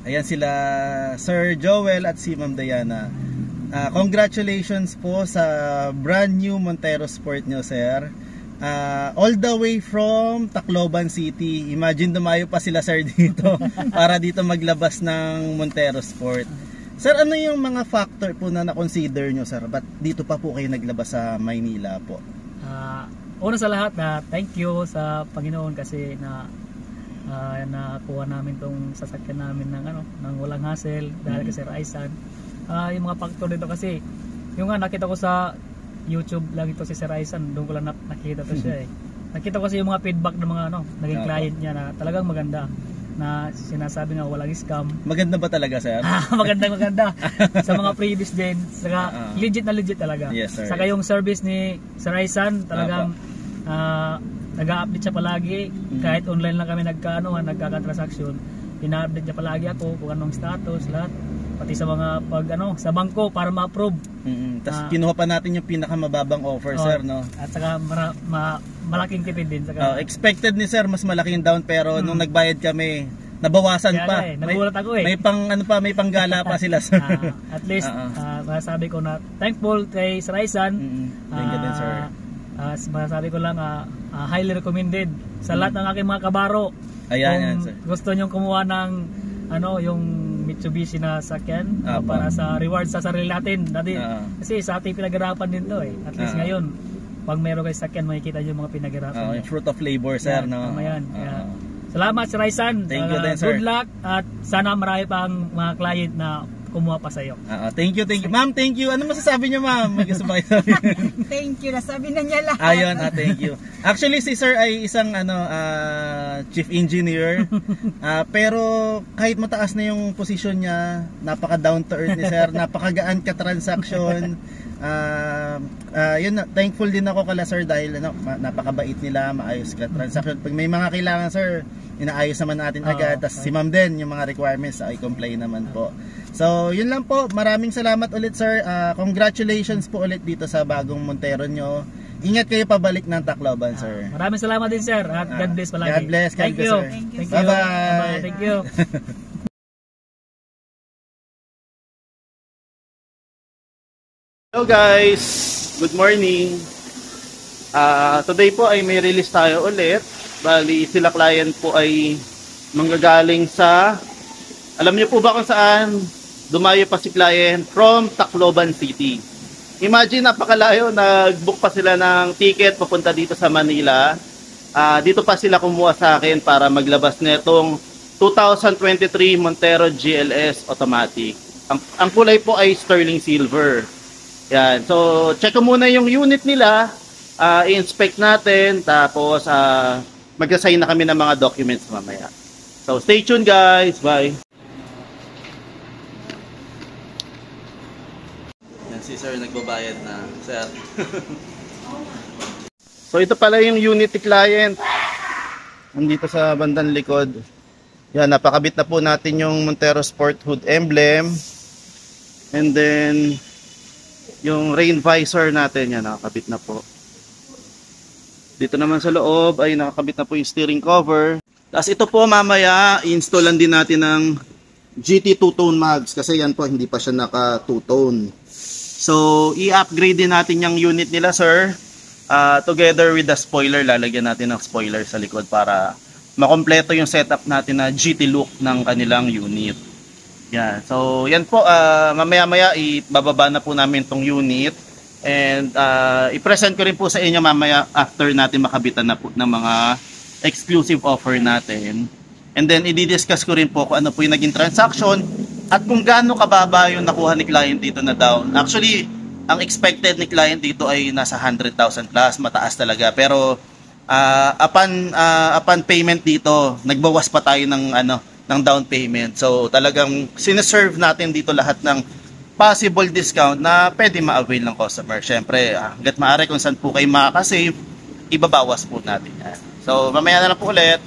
Ayan sila Sir Joel at si Ma'am Diana. Congratulations po sa brand new Montero Sport nyo, sir. All the way from Tacloban City. Imagine dumayo pa sila, sir, dito para dito maglabas ng Montero Sport. Sir, ano yung mga factor po na na-consider nyo, sir? Ba't dito pa po kayo naglabas sa Maynila po? Una sa lahat, thank you sa Panginoon kasi nakuha namin tong sasakyan namin ng walang hassle dahil kay Sir Aisan. Yung mga factor dito kasi yung nakita ko sa YouTube lang ito si Sir Aisan, doon ko lang nakita to siya nakita ko kasi yung mga feedback ng mga naging client niya na talagang maganda, na sinasabi nga walang scam. Maganda ba talaga, sir? Maganda sa mga previous din, saka legit na legit talaga. Yes, sir. Saka yung service ni Sir Aisan talagang nag-a-update siya palagi, kahit online lang kami nagkaka-transaction, ina-update niya palagi ako kung anong status, lahat, pati sa mga sa bangko para ma-approve. Tapos kinuha pa natin yung pinakamababang offer, sir, no? At saka malaking tipid din. Saka, expected ni sir mas malaking down, pero nung nagbayad kami, nabawasan pa. Nagulat ako May may panggala pa sila, sir. At least masasabi ko na thankful kay Sir Aisan. Thank you din, sir. Masasabi ko lang highly recommended sa lahat ng aking mga kabaro. Ayan, sir. Gusto nyo kumuha ng yung Mitsubishi na sakyan para sa rewards sa sarili natin. Kasi sa ating pinag-arapan din to At least ngayon, pag meron kayo sakyan, makikita nyo yung mga pinag-arapan. Yung fruit of labor, sir. Salamat, Sir Aisan. Thank you din, sir. Good luck at sana marami pang mga client na kumuha pa sa'yo. Thank you. Ma'am, thank you. Ano masasabi niyo, ma'am? May gusto ba kayo sabi? Thank you. Nasabi na niya lahat. Ayun, thank you. Actually, si sir ay isang chief engineer. Pero kahit mataas na yung position niya, napaka down to earth ni sir, napakagaan ka transaction. Thankful din ako kala sir dahil napakabait nila, maayos ka transaction. Pag may mga kailangan, sir, inaayos naman natin agad. Tapos si ma'am din, yung mga requirements ay comply naman po. So, yun lang po. Maraming salamat ulit, sir. Congratulations po ulit dito sa bagong Montero nyo. Ingat kayo pabalik ng Tacloban, sir. Maraming salamat din, sir. At God bless palagi. God bless. Thank you. Sir. Thank you. Bye-bye. Thank you. Hello guys, good morning. Today po ay may release tayo ulit. Bali sila client po ay manggagaling sa, alam niyo po ba kung saan dumayo pa si client? From Tacloban City. Imagine, napakalayo, nag-book pa sila ng ticket papunta dito sa Manila. Dito pa sila kumuha sa akin para maglabas nitong 2023 Montero GLS Automatic. Ang kulay po ay sterling silver. Yan. So, check ko muna yung unit nila. I-inspect natin. Tapos, mag-assign na kami ng mga documents mamaya. So, stay tuned guys. Bye. Yan, si sir nagbabayad na. Sir. So, ito pala yung unit ni client. Nandito sa bandang likod. Yan, napakabit na po natin yung Montero Sport Hood emblem. And then, yung rain visor natin, yan, nakakabit na po. Dito naman sa loob ay nakakabit na po yung steering cover. Tapos ito po mamaya, i-installan din natin ng GT two-tone mags kasi yan po hindi pa siya naka two-tone. So, i-upgrade din natin yung unit nila, sir. Together with the spoiler, lalagyan natin ng spoiler sa likod para makompleto yung setup natin na GT look ng kanilang unit. Yan. So, yan po, mamaya-maya ibababa na po namin tong unit. And i-present ko rin po sa inyo mamaya after natin makabitan na po ng mga exclusive offer natin. And then i-discuss ko rin po kung ano po yung naging transaction at kung gaano kababa yung nakuha ni client dito na down. Actually, ang expected ni client dito ay nasa 100,000 plus, mataas talaga. Pero upon payment dito, nagbawas pa tayo ng down payment. So talagang sineserve natin dito lahat ng possible discount na pwede ma-avail ng customer. Siyempre, hanggat maaari kung saan po kayo makakasave, ibabawas po natin yan. So, mamaya na lang po ulit.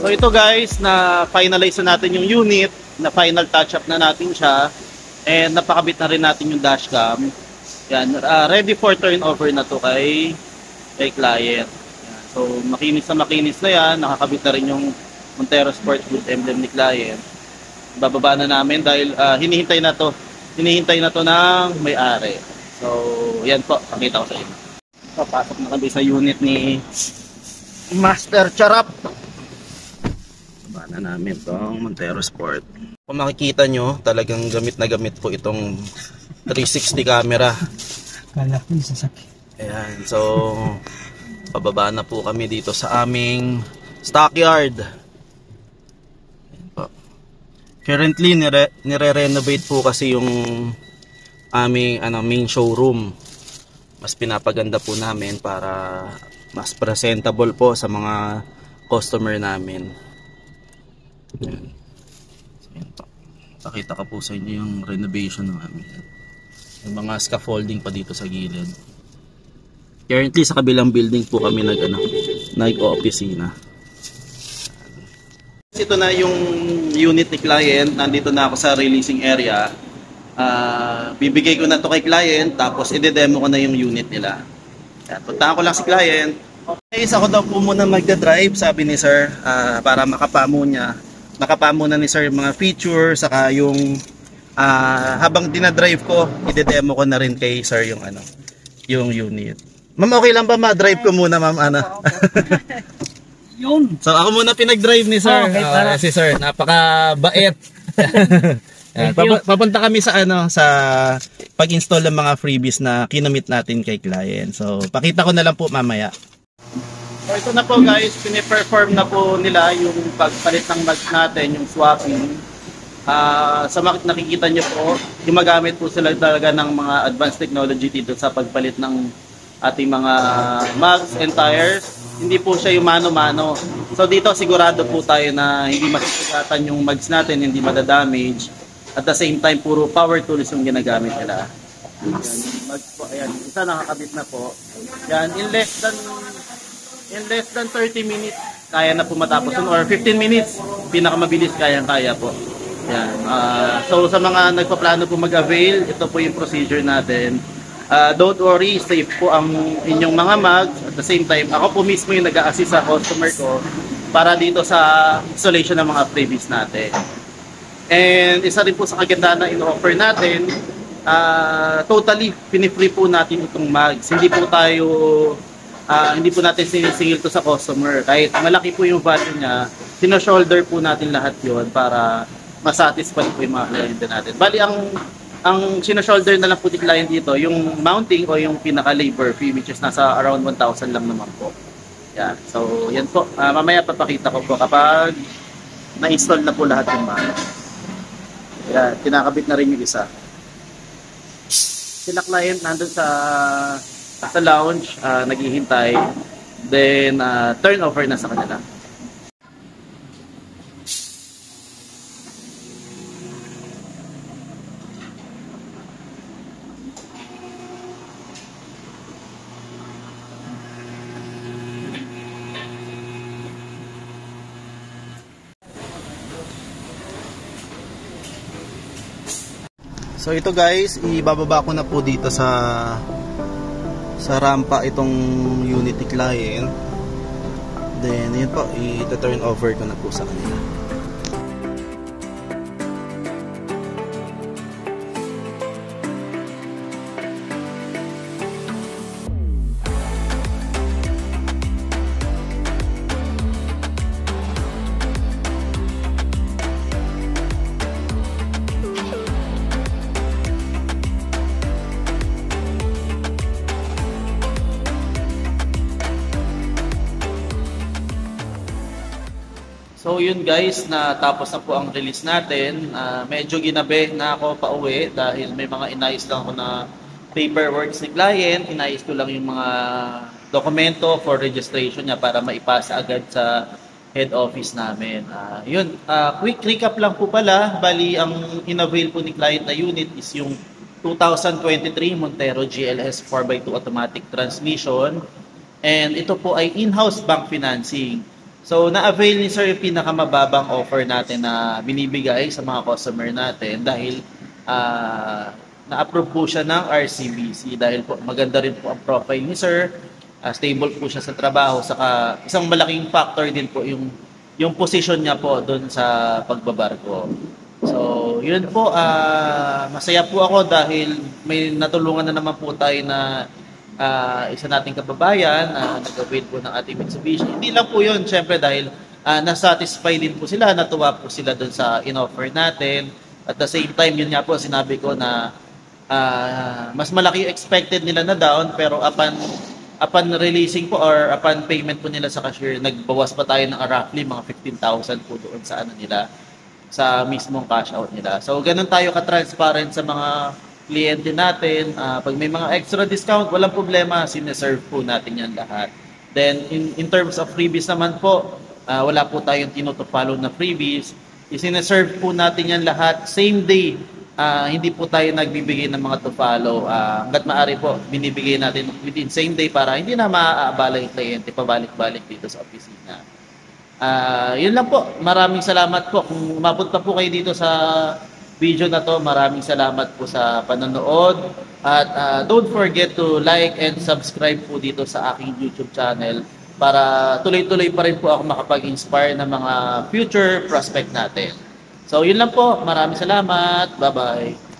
So ito guys, na finalize na natin yung unit, na final touch up na natin siya, and napakabit na rin natin yung dashcam. Yan, ready for turnover na to kay client. Yan. So makinis na yan, nakakabit na rin yung Montero Sport Hood emblem ni client. Bababa na namin dahil hinihintay na to ng may-ari. So yan po, pakita ko sa inyo. Papasok na kami sa unit ni Master Charap. Baba na namin tong Montero Sport. Kung makikita nyo, talagang gamit na gamit po itong 360 camera. Kala ko yung sasakyan. Ayan, so pababa na po kami dito sa aming stockyard. Ayan po. Currently, nire-renovate po kasi yung aming main showroom. Mas pinapaganda po namin para mas presentable po sa mga customer namin. Ayan. Ayan po. Pakita ko po sa inyo yung renovation ng amin. Yung mga scaffolding pa dito sa gilid. Currently sa kabilang building po kami nag-opisina. Ito na yung unit ni client. Nandito na ako sa releasing area. Bibigay ko na to kay client, tapos i-demo ko na yung unit nila. Ayan, puntahan ko lang si client. Okay, ako daw po muna magda-drive, sabi ni sir, para makapamo na ni sir yung mga features, saka yung habang dinadrive ko, i-demo ko na rin kay sir yung yung unit. Ma'am, okay lang ba ma-drive ko muna, ma'am, Yun! So ako muna pinag-drive ni sir. Okay, Si sir, napaka-bait. Papunta kami sa sa pag-install ng mga freebies na kinamit natin kay client. So pakita ko na lang po mamaya. So ito na po guys, pini-perform na po nila yung pagpalit ng mags natin, yung swapping. Sa nakikita nyo po, gumagamit po sila talaga ng mga advanced technology dito sa pagpalit ng ating mga mags and tires. Hindi po siya yung mano-mano. So dito sigurado po tayo na hindi masisugatan yung mags natin, hindi madadamage. At the same time, puro power tools yung ginagamit nila. Yan, mags po, ayan, isa nakakabit na po. Yan, in less than 30 minutes, kaya na po matapos yun, or 15 minutes, pinakamabilis kaya po. Yan. So sa mga nagpaplano po mag-avail, ito po yung procedure natin. Don't worry, safe po ang inyong mga mags. At the same time, ako po mismo yung nag-a-assist sa customer ko para dito sa installation ng mga freebies natin. And isa rin po sa kagandahan na in-offer natin, totally pinifree po natin itong mags. Hindi po natin sinisingil to sa customer. Kahit malaki po yung value niya, sino-shoulder po natin lahat yon para masatisfy po yung mga client natin. Bali, ang sino-shoulder na lang po ni client dito, yung mounting o yung pinaka-labor fee, which is nasa around 1,000 lang naman po. Yan. So, yan po. Mamaya papakita ko po kapag na-install na po lahat yung mags. Yan. Kinakabit na rin yung isa. Sila client nandun sa lounge, naghihintay. Then, turnover na sa kanila. So ito guys, ibababa ko na po dito sa rampa itong Unity client. Then yun po, i-turn over ko na po sa kanila. So yun guys, natapos na po ang release natin. Medyo ginabi na ako pauwi dahil may mga inayos lang ako na paperwork ni client. Inayos ko lang yung mga dokumento for registration niya para maipasa agad sa head office namin. Quick recap lang po pala. Bali, ang in-avail po ni client na unit is yung 2023 Montero GLS 4x2 automatic transmission. And ito po ay in-house bank financing. So, na-avail ni Sir yung pinakamababang offer natin na binibigay sa mga customer natin dahil na-approve po siya ng RCBC dahil po maganda rin po ang profile ni Sir, stable po siya sa trabaho, saka isang malaking factor din po yung position niya po doon sa pagbabarko. So, yun po, masaya po ako dahil may natulungan na naman po tayo na isa nating kababayan na nag-avail po ng ating Mitsubishi. Hindi lang po yun, syempre dahil nasatisfy din po sila, natuwa po sila doon sa in-offer natin. At the same time, yun nga po, sinabi ko na mas malaki yung expected nila na down, pero upon releasing po or upon payment po nila sa cashier, nagbawas pa tayo ng roughly mga 15,000 po doon sa ano nila, sa mismong cash out nila. So, ganun tayo ka-transparent sa mga kliyente natin. Pag may mga extra discount, walang problema, sineserve po natin yan lahat. Then, in terms of freebies naman po, wala po tayong tino-follow na freebies. Isineserve po natin yan lahat same day. Hindi po tayo nagbibigay ng mga to follow. Hanggat maaari po, binibigay natin within same day para hindi na maaabala yung kliyente pabalik-balik dito sa opisina. Yun lang po. Maraming salamat po. Kung umabot pa po kayo dito sa video na to, maraming salamat po sa panonood. At don't forget to like and subscribe po dito sa aking YouTube channel para tuloy-tuloy pa rin po ako makapag-inspire ng mga future prospect natin. So, yun lang po. Maraming salamat. Bye-bye.